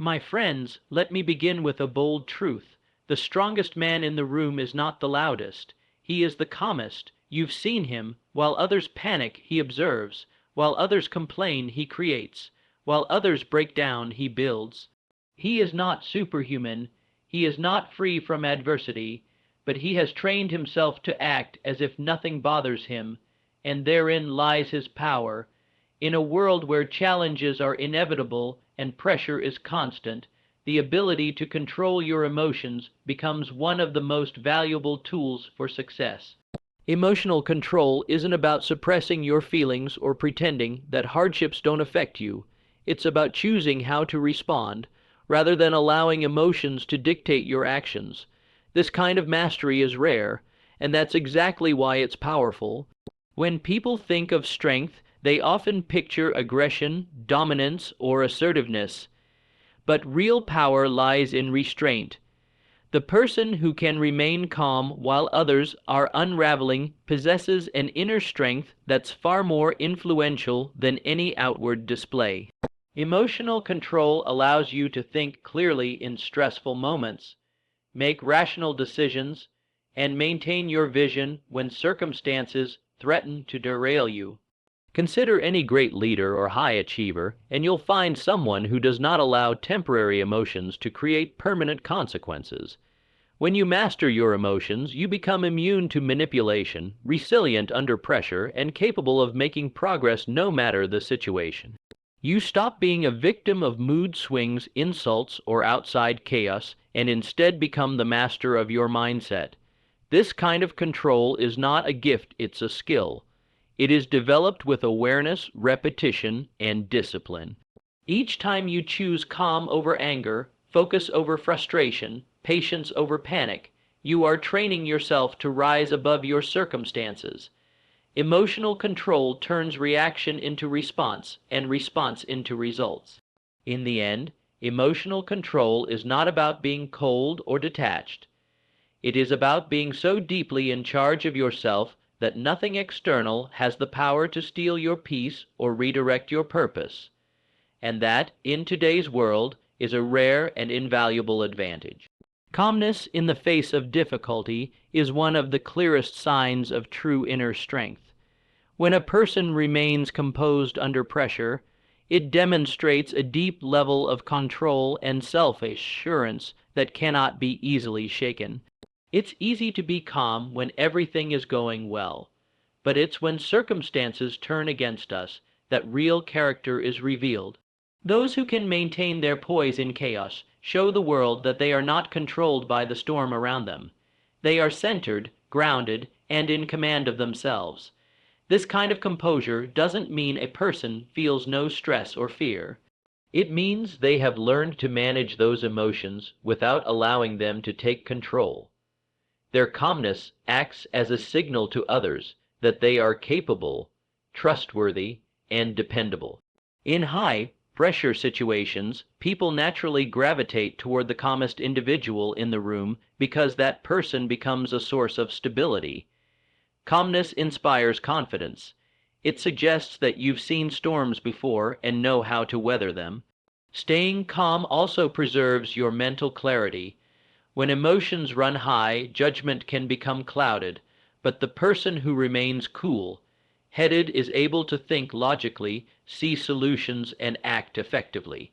My friends, let me begin with a bold truth. The strongest man in the room is not the loudest. He is the calmest. You've seen him. While others panic, he observes. While others complain, he creates. While others break down, he builds. He is not superhuman. He is not free from adversity, but he has trained himself to act as if nothing bothers him, and therein lies his power. In a world where challenges are inevitable and pressure is constant, the ability to control your emotions becomes one of the most valuable tools for success. Emotional control isn't about suppressing your feelings or pretending that hardships don't affect you. It's about choosing how to respond, rather than allowing emotions to dictate your actions. This kind of mastery is rare, and that's exactly why it's powerful. When people think of strength, they often picture aggression, dominance, or assertiveness. But real power lies in restraint. The person who can remain calm while others are unraveling possesses an inner strength that's far more influential than any outward display. Emotional control allows you to think clearly in stressful moments, make rational decisions, and maintain your vision when circumstances threaten to derail you. Consider any great leader or high achiever, and you'll find someone who does not allow temporary emotions to create permanent consequences. When you master your emotions, you become immune to manipulation, resilient under pressure, and capable of making progress no matter the situation. You stop being a victim of mood swings, insults, or outside chaos, and instead become the master of your mindset. This kind of control is not a gift, it's a skill. It is developed with awareness, repetition, and discipline. Each time you choose calm over anger, focus over frustration, patience over panic, you are training yourself to rise above your circumstances. Emotional control turns reaction into response, and response into results. In the end, emotional control is not about being cold or detached. It is about being so deeply in charge of yourself that nothing external has the power to steal your peace or redirect your purpose. And that, in today's world, is a rare and invaluable advantage. Calmness in the face of difficulty is one of the clearest signs of true inner strength. When a person remains composed under pressure, it demonstrates a deep level of control and self-assurance that cannot be easily shaken. It's easy to be calm when everything is going well, but it's when circumstances turn against us that real character is revealed. Those who can maintain their poise in chaos show the world that they are not controlled by the storm around them. They are centered, grounded, and in command of themselves. This kind of composure doesn't mean a person feels no stress or fear. It means they have learned to manage those emotions without allowing them to take control. Their calmness acts as a signal to others that they are capable, trustworthy, and dependable. In high-pressure situations, people naturally gravitate toward the calmest individual in the room because that person becomes a source of stability. Calmness inspires confidence. It suggests that you've seen storms before and know how to weather them. Staying calm also preserves your mental clarity. When emotions run high, judgment can become clouded, but the person who remains cool-headed is able to think logically, see solutions, and act effectively.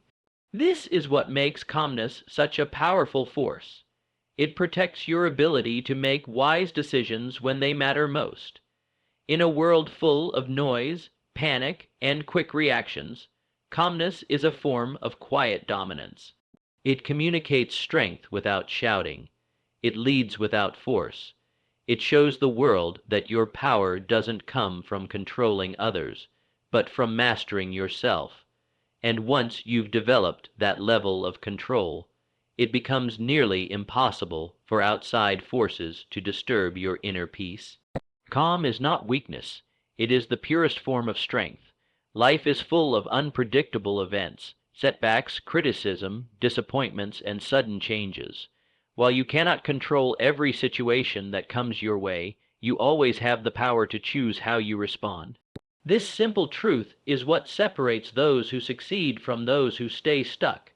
This is what makes calmness such a powerful force. It protects your ability to make wise decisions when they matter most. In a world full of noise, panic, and quick reactions, calmness is a form of quiet dominance. It communicates strength without shouting. It leads without force. It shows the world that your power doesn't come from controlling others, but from mastering yourself. And once you've developed that level of control, it becomes nearly impossible for outside forces to disturb your inner peace. Calm is not weakness. It is the purest form of strength. Life is full of unpredictable events, setbacks, criticism, disappointments, and sudden changes. While you cannot control every situation that comes your way, you always have the power to choose how you respond. This simple truth is what separates those who succeed from those who stay stuck.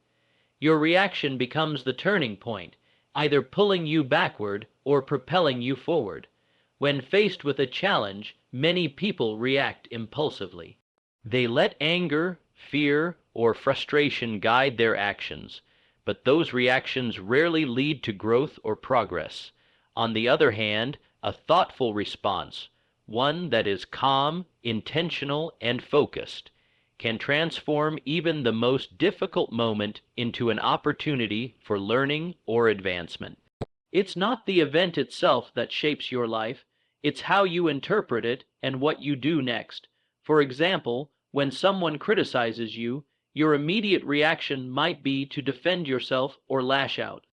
Your reaction becomes the turning point, either pulling you backward or propelling you forward. When faced with a challenge, many people react impulsively. They let anger, fear, or frustration guide their actions, but those reactions rarely lead to growth or progress. On the other hand, a thoughtful response, one that is calm, intentional, and focused, can transform even the most difficult moment into an opportunity for learning or advancement. It's not the event itself that shapes your life, it's how you interpret it and what you do next. For example, when someone criticizes you, your immediate reaction might be to defend yourself or lash out.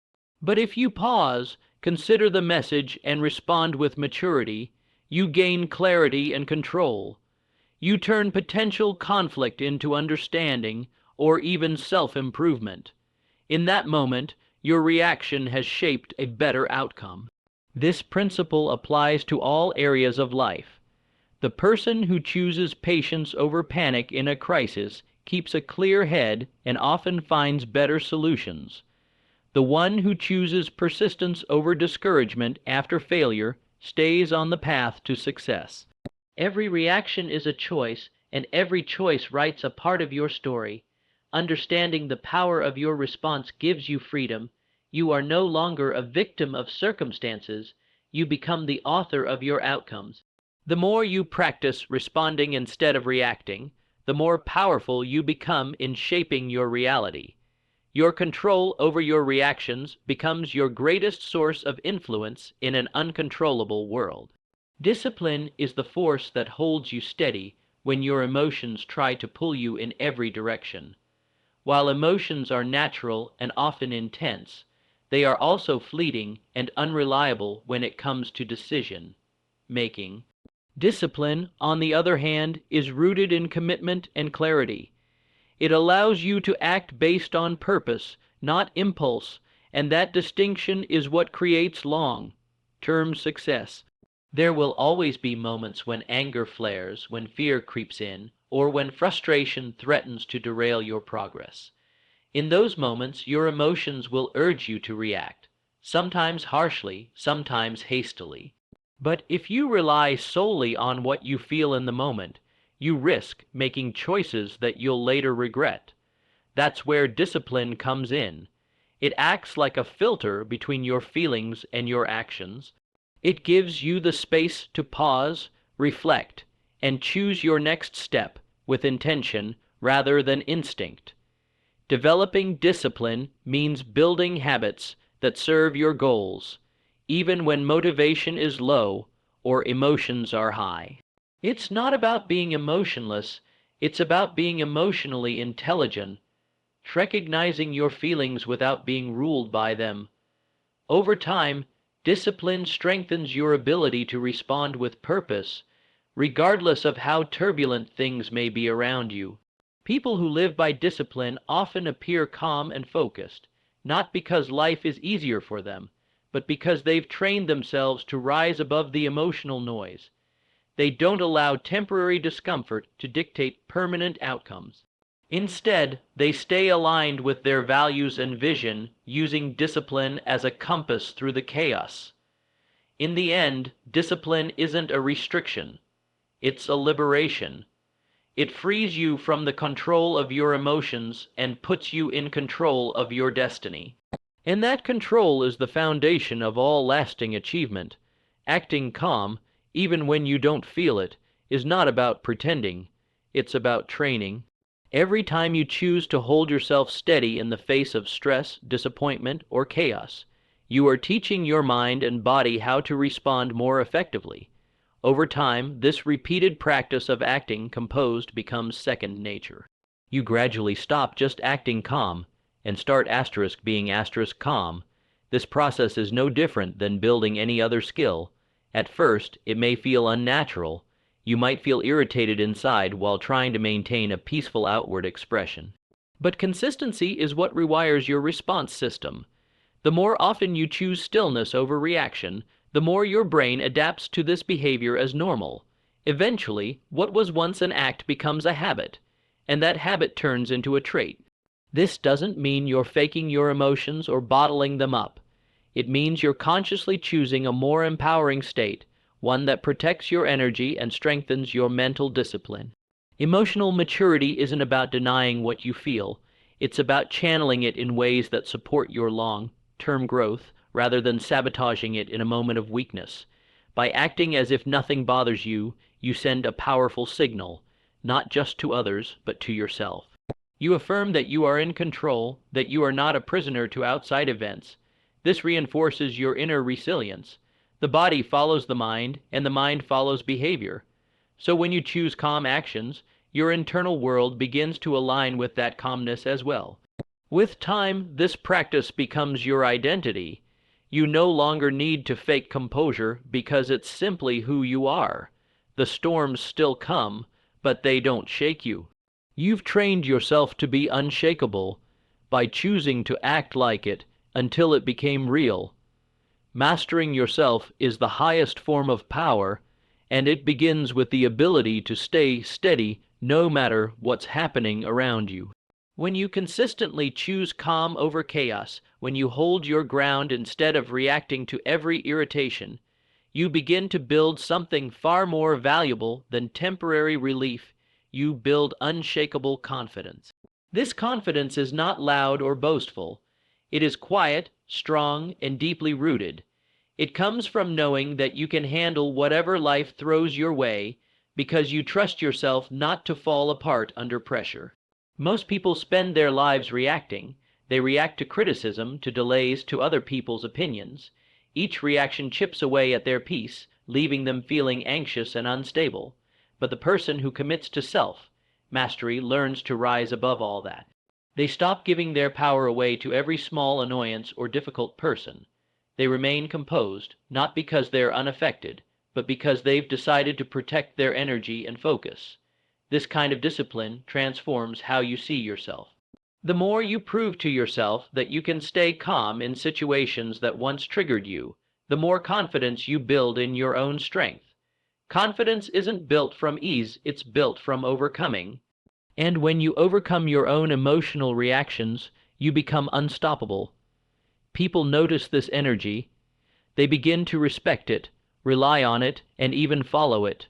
But if you pause, consider the message, and respond with maturity, you gain clarity and control. You turn potential conflict into understanding or even self-improvement. In that moment, your reaction has shaped a better outcome. This principle applies to all areas of life. The person who chooses patience over panic in a crisis keeps a clear head and often finds better solutions. The one who chooses persistence over discouragement after failure stays on the path to success. Every reaction is a choice, and every choice writes a part of your story. Understanding the power of your response gives you freedom. You are no longer a victim of circumstances, you become the author of your outcomes. The more you practice responding instead of reacting, the more powerful you become in shaping your reality. Your control over your reactions becomes your greatest source of influence in an uncontrollable world. Discipline is the force that holds you steady when your emotions try to pull you in every direction. While emotions are natural and often intense, they are also fleeting and unreliable when it comes to decision making. Discipline, on the other hand, is rooted in commitment and clarity. It allows you to act based on purpose, not impulse, and that distinction is what creates long-term success. There will always be moments when anger flares, when fear creeps in, or when frustration threatens to derail your progress. In those moments, your emotions will urge you to react, sometimes harshly, sometimes hastily. But if you rely solely on what you feel in the moment, you risk making choices that you'll later regret. That's where discipline comes in. It acts like a filter between your feelings and your actions. It gives you the space to pause, reflect, and choose your next step with intention rather than instinct. Developing discipline means building habits that serve your goals, even when motivation is low or emotions are high. It's not about being emotionless, it's about being emotionally intelligent, recognizing your feelings without being ruled by them. Over time, discipline strengthens your ability to respond with purpose, regardless of how turbulent things may be around you. People who live by discipline often appear calm and focused, not because life is easier for them, but because they've trained themselves to rise above the emotional noise. They don't allow temporary discomfort to dictate permanent outcomes. Instead, they stay aligned with their values and vision, using discipline as a compass through the chaos. In the end, discipline isn't a restriction, it's a liberation. It frees you from the control of your emotions and puts you in control of your destiny. And that control is the foundation of all lasting achievement. Acting calm, even when you don't feel it, is not about pretending, it's about training. Every time you choose to hold yourself steady in the face of stress, disappointment, or chaos, you are teaching your mind and body how to respond more effectively. Over time, this repeated practice of acting composed becomes second nature. You gradually stop just acting calm and start being calm. This process is no different than building any other skill. At first, it may feel unnatural. You might feel irritated inside while trying to maintain a peaceful outward expression. But consistency is what rewires your response system. The more often you choose stillness over reaction, the more your brain adapts to this behavior as normal. Eventually, what was once an act becomes a habit, and that habit turns into a trait. This doesn't mean you're faking your emotions or bottling them up. It means you're consciously choosing a more empowering state, one that protects your energy and strengthens your mental discipline. Emotional maturity isn't about denying what you feel. It's about channeling it in ways that support your long-term growth rather than sabotaging it in a moment of weakness. By acting as if nothing bothers you, you send a powerful signal, not just to others, but to yourself. You affirm that you are in control, that you are not a prisoner to outside events. This reinforces your inner resilience. The body follows the mind, and the mind follows behavior. So when you choose calm actions, your internal world begins to align with that calmness as well. With time, this practice becomes your identity. You no longer need to fake composure because it's simply who you are. The storms still come, but they don't shake you. You've trained yourself to be unshakable by choosing to act like it until it became real. Mastering yourself is the highest form of power, and it begins with the ability to stay steady no matter what's happening around you. When you consistently choose calm over chaos, when you hold your ground instead of reacting to every irritation, you begin to build something far more valuable than temporary relief. You build unshakable confidence. This confidence is not loud or boastful. It is quiet, strong, and deeply rooted. It comes from knowing that you can handle whatever life throws your way because you trust yourself not to fall apart under pressure. Most people spend their lives reacting. They react to criticism, to delays, to other people's opinions. Each reaction chips away at their peace, leaving them feeling anxious and unstable. But the person who commits to self-mastery learns to rise above all that. They stop giving their power away to every small annoyance or difficult person. They remain composed, not because they're unaffected, but because they've decided to protect their energy and focus. This kind of discipline transforms how you see yourself. The more you prove to yourself that you can stay calm in situations that once triggered you, the more confidence you build in your own strength. Confidence isn't built from ease, it's built from overcoming. And when you overcome your own emotional reactions, you become unstoppable. People notice this energy. They begin to respect it, rely on it, and even follow it.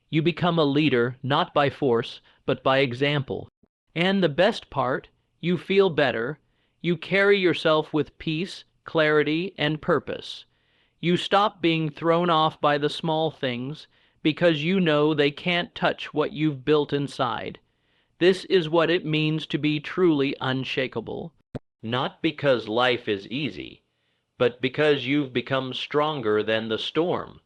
You become a leader not by force, but by example. And the best part, you feel better. You carry yourself with peace, clarity, and purpose. You stop being thrown off by the small things because you know they can't touch what you've built inside. This is what it means to be truly unshakable. Not because life is easy, but because you've become stronger than the storm.